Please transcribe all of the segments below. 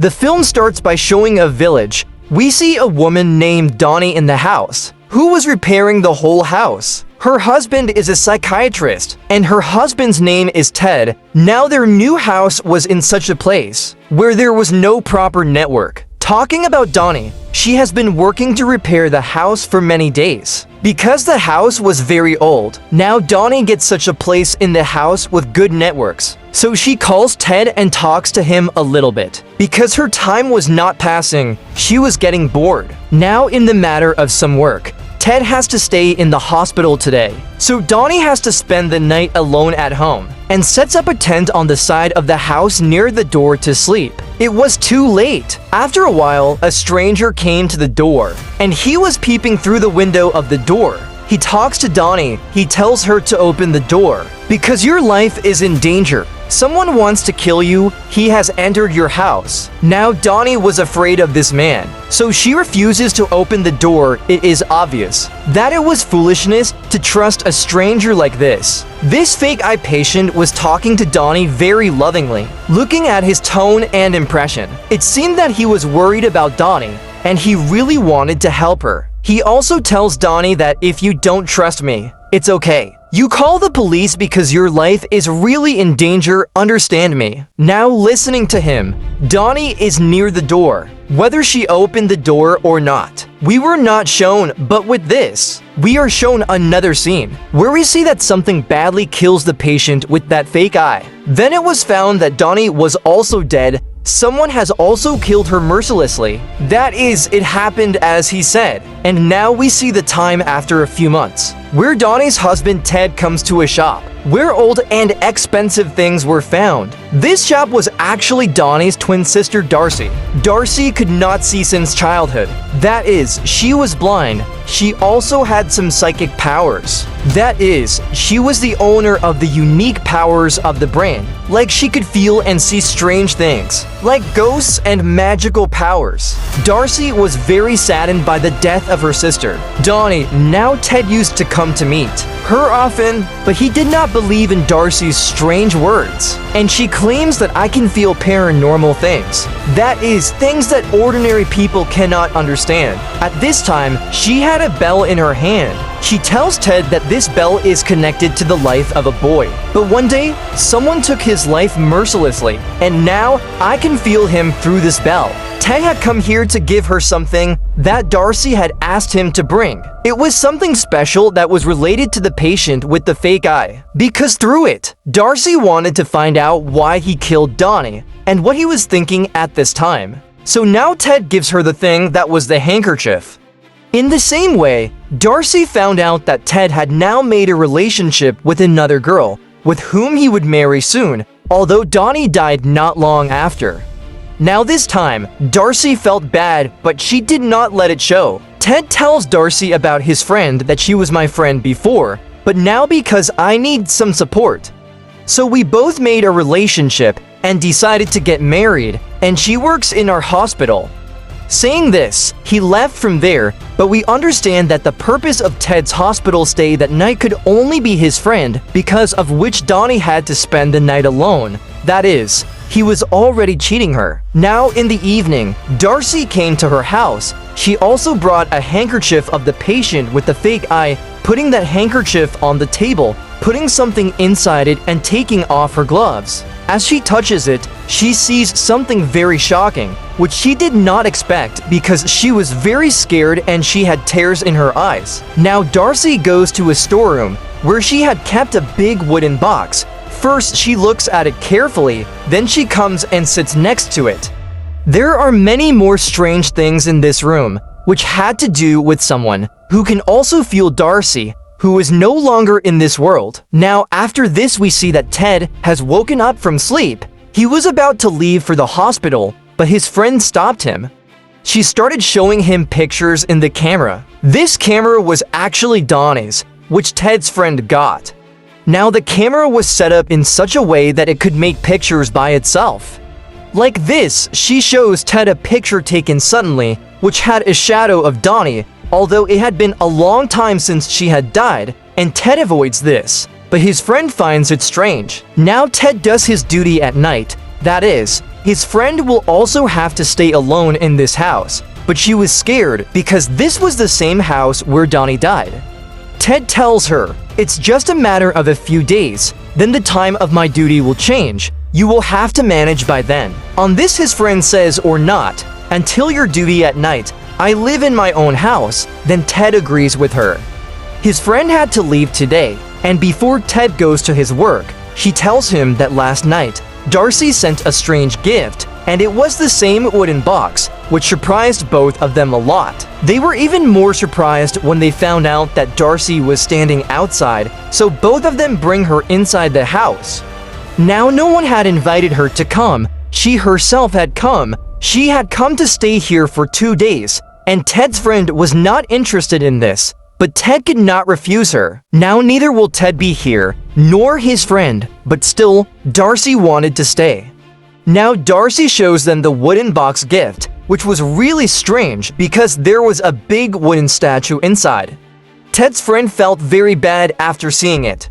The film starts by showing a village. We see a woman named Dani in the house, who was repairing the whole house. Her husband is a psychiatrist, and her husband's name is Ted. Now their new house was in such a place where there was no proper network. Talking about Dani, she has been working to repair the house for many days. Because the house was very old, now Dani gets such a place in the house with good networks. So she calls Ted and talks to him a little bit. Because her time was not passing, she was getting bored. Now in the matter of some work, Ted has to stay in the hospital today. So Dani has to spend the night alone at home and sets up a tent on the side of the house near the door to sleep. It was too late. After a while, a stranger came to the door, and he was peeping through the window of the door. He talks to Dani. He tells her to open the door because your life is in danger. Someone wants to kill you. He has entered your house. Now Dani was afraid of this man, so she refuses to open the door. It is obvious that it was foolishness to trust a stranger like this. This fake eye patient was talking to Dani very lovingly, looking at his tone and impression. It seemed that he was worried about Dani, and he really wanted to help her. He also tells Dani that if you don't trust me, it's okay. You call the police because your life is really in danger, understand me. Now listening to him, Dani is near the door, whether she opened the door or not. We were not shown, but with this, we are shown another scene where we see that something badly kills the patient with that fake eye. Then it was found that Dani was also dead. Someone has also killed her mercilessly. That is, it happened as he said. And now we see the time after a few months, where Dani's husband Ted comes to a shop where old and expensive things were found. This shop was actually Dani's twin sister Darcy. Darcy could not see since childhood. That is, she was blind. She also had some psychic powers. That is, she was the owner of the unique powers of the brain. Like she could feel and see strange things, like ghosts and magical powers. Darcy was very saddened by the death of her sister. Dani, now Ted used to come to meet her often, but he did not believe in Darcy's strange words. And she claims that I can feel paranormal things. That is, things that ordinary people cannot understand. At this time, she had a bell in her hand. She tells Ted that this bell is connected to the life of a boy. But one day, someone took his life mercilessly, and now I can feel him through this bell. Ted had come here to give her something that Darcy had asked him to bring. It was something special that was related to the patient with the fake eye, because through it, Darcy wanted to find out why he killed Dani and what he was thinking at this time. So now Ted gives her the thing that was the handkerchief. In the same way, Darcy found out that Ted had now made a relationship with another girl, with whom he would marry soon, although Dani died not long after. Now this time, Darcy felt bad, but she did not let it show. Ted tells Darcy about his friend that she was my friend before, but now because I need some support. So we both made a relationship and decided to get married, and she works in our hospital. Saying this, he left from there, but we understand that the purpose of Ted's hospital stay that night could only be his friend, because of which Dani had to spend the night alone. That is, he was already cheating her. Now in the evening, Darcy came to her house. She also brought a handkerchief of the patient with the fake eye, putting that handkerchief on the table, putting something inside it and taking off her gloves. As she touches it, she sees something very shocking, which she did not expect because she was very scared and she had tears in her eyes. Now Darcy goes to a storeroom where she had kept a big wooden box. First, she looks at it carefully, then she comes and sits next to it. There are many more strange things in this room, which had to do with someone who can also feel Darcy, who is no longer in this world. Now, after this, we see that Ted has woken up from sleep. He was about to leave for the hospital, but his friend stopped him. She started showing him pictures in the camera. This camera was actually Dani's, which Ted's friend got. Now, the camera was set up in such a way that it could make pictures by itself. Like this, she shows Ted a picture taken suddenly, which had a shadow of Dani, although it had been a long time since she had died, and Ted avoids this, but his friend finds it strange. Now Ted does his duty at night, that is, His friend will also have to stay alone in this house, but she was scared because this was the same house where Dani died. Ted tells her, "It's just a matter of a few days, then the time of my duty will change. You will have to manage by then." On this his friend says, "Or not, until your duty at night. I live in my own house." Then Ted agrees with her. His friend had to leave today, and before Ted goes to his work, she tells him that last night, Darcy sent a strange gift, and it was the same wooden box, which surprised both of them a lot. They were even more surprised when they found out that Darcy was standing outside, so both of them bring her inside the house. Now no one had invited her to come, she herself had come. She had come to stay here for 2 days, and Ted's friend was not interested in this, but Ted could not refuse her. Now neither will Ted be here, nor his friend, but still, Darcy wanted to stay. Now Darcy shows them the wooden box gift, which was really strange because there was a big wooden statue inside. Ted's friend felt very bad after seeing it.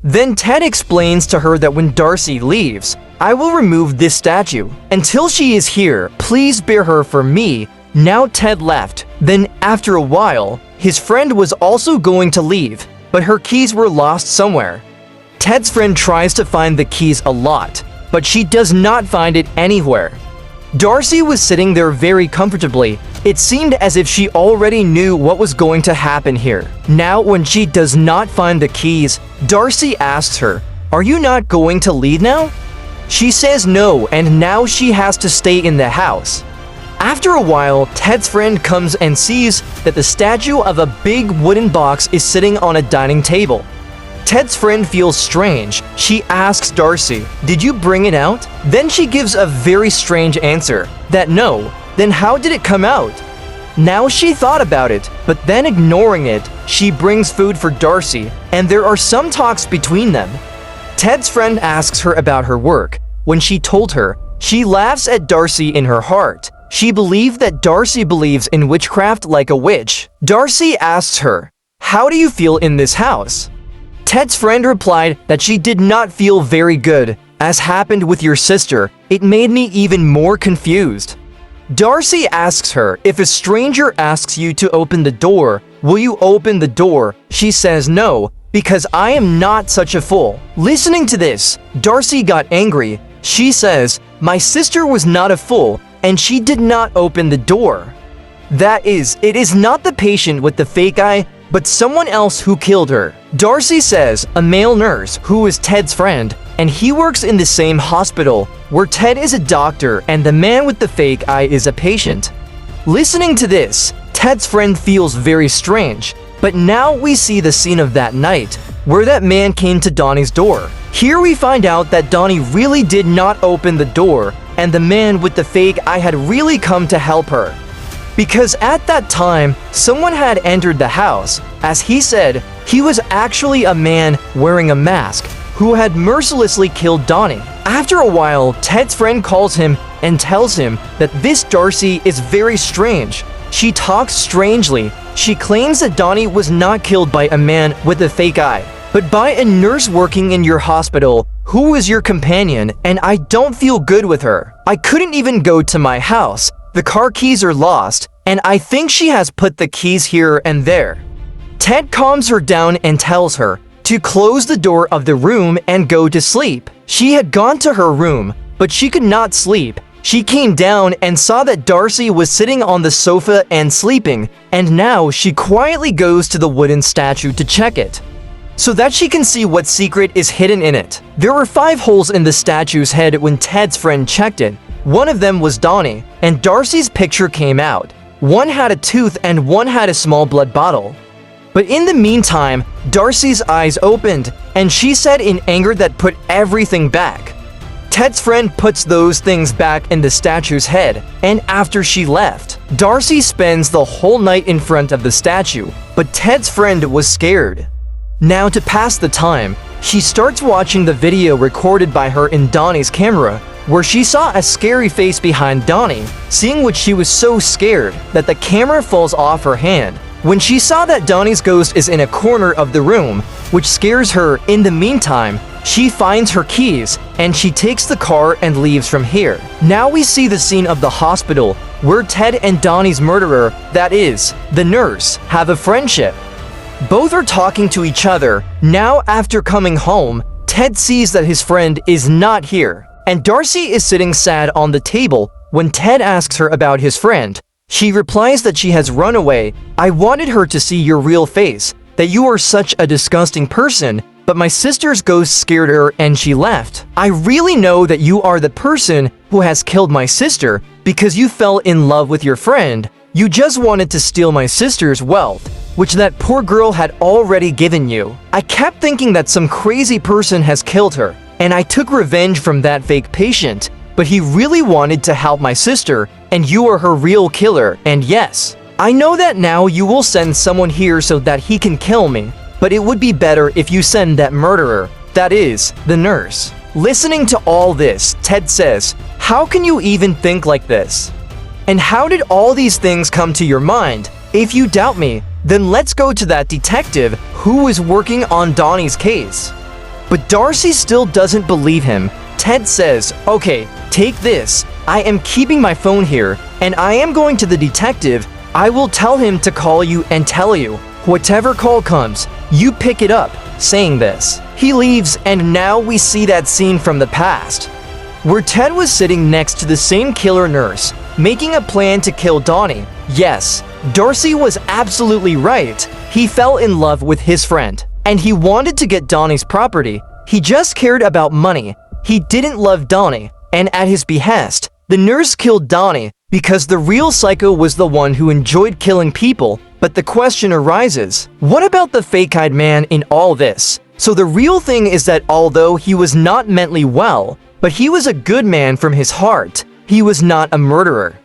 Then Ted explains to her that when Darcy leaves, "I will remove this statue. Until she is here, please bear her for me." Now Ted left. Then after a while, his friend was also going to leave, but her keys were lost somewhere. Ted's friend tries to find the keys a lot, but she does not find it anywhere. Darcy was sitting there very comfortably. It seemed as if she already knew what was going to happen here. Now when she does not find the keys, Darcy asks her, "Are you not going to leave now?" She says no, and now she has to stay in the house. After a while, Ted's friend comes and sees that the statue of a big wooden box is sitting on a dining table. Ted's friend feels strange. She asks Darcy, "Did you bring it out?" Then she gives a very strange answer, that no. Then how did it come out? Now she thought about it, but then ignoring it, she brings food for Darcy, and there are some talks between them. Ted's friend asks her about her work. When she told her, she laughs at Darcy in her heart. She believed that Darcy believes in witchcraft like a witch. Darcy asks her, "How do you feel in this house?" Ted's friend replied that she did not feel very good. "As happened with your sister, it made me even more confused." Darcy asks her, "If a stranger asks you to open the door, will you open the door?" She says no, because I am not such a fool. Listening to this, Darcy got angry. She says, "My sister was not a fool, and she did not open the door. That is, it is not the patient with the fake eye, but someone else who killed her." Darcy says, "A male nurse who is Ted's friend, and he works in the same hospital, where Ted is a doctor and the man with the fake eye is a patient." Listening to this, Ted's friend feels very strange, but now we see the scene of that night, where that man came to Dani's door. Here we find out that Dani really did not open the door, and the man with the fake eye had really come to help her. Because at that time, someone had entered the house. As he said, he was actually a man wearing a mask who had mercilessly killed Dani. After a while, Ted's friend calls him and tells him that this Darcy is very strange. She talks strangely. She claims that Dani was not killed by a man with a fake eye, but by a nurse working in your hospital who is your companion, and I don't feel good with her. I couldn't even go to my house. The car keys are lost, and I think she has put the keys here and there. Ted calms her down and tells her to close the door of the room and go to sleep. She had gone to her room, but she could not sleep. She came down and saw that Darcy was sitting on the sofa and sleeping, and now she quietly goes to the wooden statue to check it, so that she can see what secret is hidden in it. There were 5 holes in the statue's head when Ted's friend checked it. One of them was Dani, and Darcy's picture came out. One had a tooth and one had a small blood bottle. But in the meantime, Darcy's eyes opened, and she said in anger that put everything back. Ted's friend puts those things back in the statue's head, and after she left, Darcy spends the whole night in front of the statue, but Ted's friend was scared. Now to pass the time, she starts watching the video recorded by her in Dani's camera, where she saw a scary face behind Dani, seeing which she was so scared that the camera falls off her hand. When she saw that Dani's ghost is in a corner of the room, which scares her, in the meantime, She finds her keys, and she takes the car and leaves from here. Now we see the scene of the hospital, where Ted and Dani's murderer, that is, the nurse, have a friendship. Both are talking to each other. Now after coming home, Ted sees that his friend is not here, and Darcy is sitting sad on the table when Ted asks her about his friend. She replies that she has run away. I wanted her to see your real face, that you are such a disgusting person, but my sister's ghost scared her and she left. I really know that you are the person who has killed my sister because you fell in love with your friend. You just wanted to steal my sister's wealth, which that poor girl had already given you. I kept thinking that some crazy person has killed her, and I took revenge from that fake patient, but he really wanted to help my sister, and you are her real killer, and yes, I know that now you will send someone here so that he can kill me, but it would be better if you send that murderer, that is, the nurse. Listening to all this, Ted says, how can you even think like this? And how did all these things come to your mind? If you doubt me, then let's go to that detective who is working on Dani's case. But Darcy still doesn't believe him. Ted says, okay, take this. I am keeping my phone here, and I am going to the detective. I will tell him to call you and tell you. Whatever call comes, you pick it up. Saying this, he leaves, and now we see that scene from the past, where Ted was sitting next to the same killer nurse, making a plan to kill Dani. Yes, Darcy was absolutely right. He fell in love with his friend, and he wanted to get Dani's property. He just cared about money. He didn't love Dani, and at his behest, the nurse killed Dani because the real psycho was the one who enjoyed killing people. But the question arises, what about the fake-eyed man in all this? So the real thing is that although he was not mentally well, but he was a good man from his heart, he was not a murderer.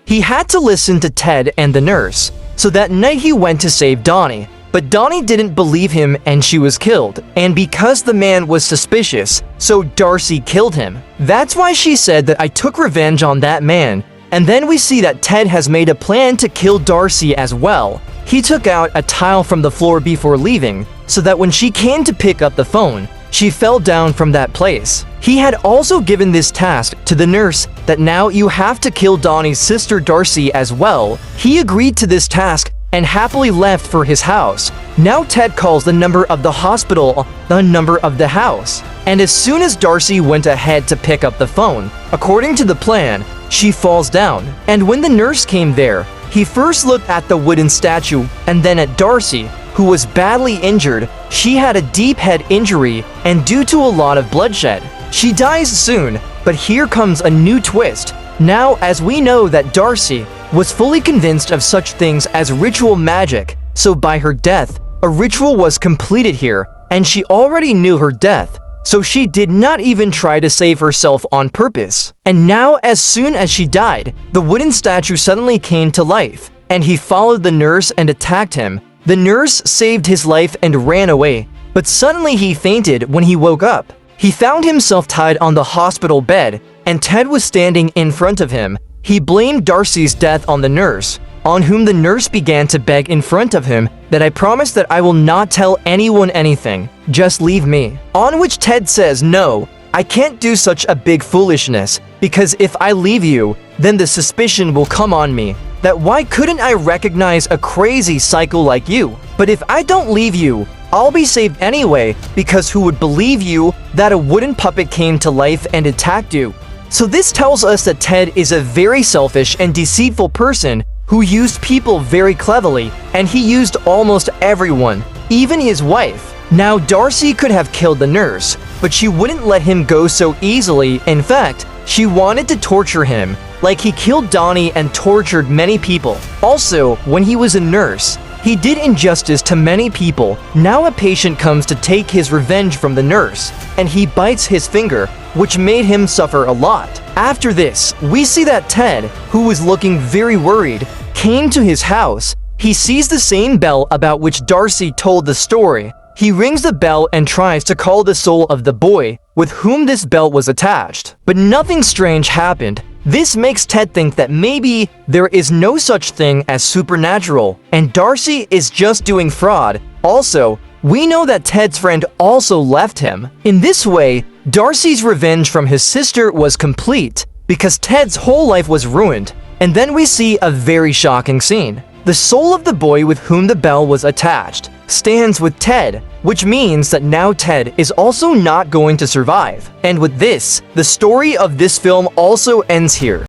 He had to listen to Ted and the nurse, so that night he went to save Dani, but Dani didn't believe him and she was killed, and because the man was suspicious, so Darcy killed him. That's why she said that I took revenge on that man. And then we see that Ted has made a plan to kill Darcy as well. He took out a tile from the floor before leaving, so that when she came to pick up the phone, she fell down from that place. He had also given this task to the nurse that now you have to kill Dani's sister Darcy as well. He agreed to this task and happily left for his house. Now Ted calls the number of the hospital the number of the house. And as soon as Darcy went ahead to pick up the phone, according to the plan, she falls down. And when the nurse came there, he first looked at the wooden statue and then at Darcy, who was badly injured. She had a deep head injury and due to a lot of bloodshed, she dies soon. But here comes a new twist. Now, as we know that Darcy was fully convinced of such things as ritual magic, so by her death, a ritual was completed here, and she already knew her death, so she did not even try to save herself on purpose. And now, as soon as she died, the wooden statue suddenly came to life, and he followed the nurse and attacked him. The nurse saved his life and ran away, but suddenly he fainted when he woke up. He found himself tied on the hospital bed, and Ted was standing in front of him. He blamed Darcy's death on the nurse, on whom the nurse began to beg in front of him that I promise that I will not tell anyone anything, just leave me. On which Ted says, no, I can't do such a big foolishness, because if I leave you, then the suspicion will come on me, that why couldn't I recognize a crazy psycho like you? But if I don't leave you, I'll be saved anyway, because who would believe you that a wooden puppet came to life and attacked you? So this tells us that Ted is a very selfish and deceitful person who used people very cleverly, and he used almost everyone, even his wife. Now Darcy could have killed the nurse, but she wouldn't let him go so easily. In fact, she wanted to torture him, like he killed Dani and tortured many people. Also, when he was a nurse, he did injustice to many people. Now a patient comes to take his revenge from the nurse, and he bites his finger, which made him suffer a lot. After this, we see that Ted, who was looking very worried, came to his house. He sees the same bell about which Darcy told the story. He rings the bell and tries to call the soul of the boy with whom this bell was attached. But nothing strange happened. This makes Ted think that maybe there is no such thing as supernatural, and Darcy is just doing fraud. Also, we know that Ted's friend also left him. In this way, Darcy's revenge from his sister was complete because Ted's whole life was ruined. And then we see a very shocking scene. The soul of the boy with whom the bell was attached stands with Ted, which means that now Ted is also not going to survive. And with this, the story of this film also ends here.